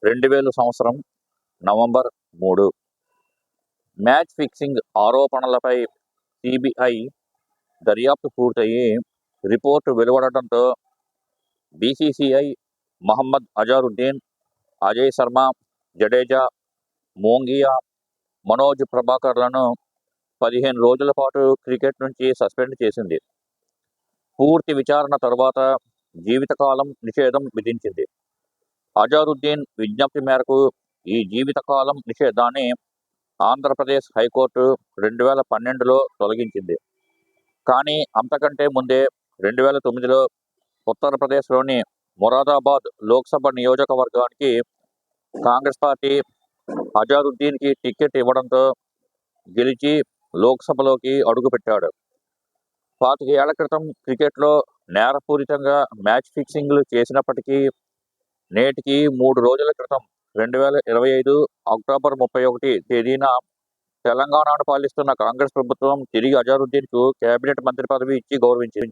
2000 సంవత్సరం November 3 match fixing ఆరోపణలపై CBI దర్యాప్తు పూర్తయి రిపోర్టు వెలువడటంతో బీసీసీఐ మహమ్మద్ అజారుద్దీన్, అజయ్ శర్మ, జడేజా, మోంగియా, మనోజ్ ప్రభాకర్లను 15 రోజుల పాటు క్రికెట్ నుంచి సస్పెండ్ చేసింది. పూర్తి విచారణ తరువాత జీవితకాలం నిషేధం విధించింది. అజారుద్దీన్ విజ్ఞప్తి మేరకు ఈ జీవితకాలం నిషేధాన్ని ఆంధ్రప్రదేశ్ హైకోర్టు 2012లో తొలగించింది. కానీ అంతకంటే ముందే 2009లో ఉత్తరప్రదేశ్లోని మొరాదాబాద్ లోక్సభ నియోజకవర్గానికి కాంగ్రెస్ పార్టీ అజారుద్దీన్కి టికెట్ ఇవ్వడంతో గెలిచి లోక్సభలోకి అడుగుపెట్టాడు. 25 ఏళ్ల క్రితం క్రికెట్లో నేరపూరితంగా మ్యాచ్ ఫిక్సింగ్లు చేసినప్పటికీ నేటికి 3 రోజుల క్రితం 2025 అక్టోబర్ 31 తేదీన తెలంగాణను పాలిస్తున్న కాంగ్రెస్ ప్రభుత్వం తిరిగి అజారుద్దీన్కు కేబినెట్ మంత్రి పదవి ఇచ్చి గౌరవించింది.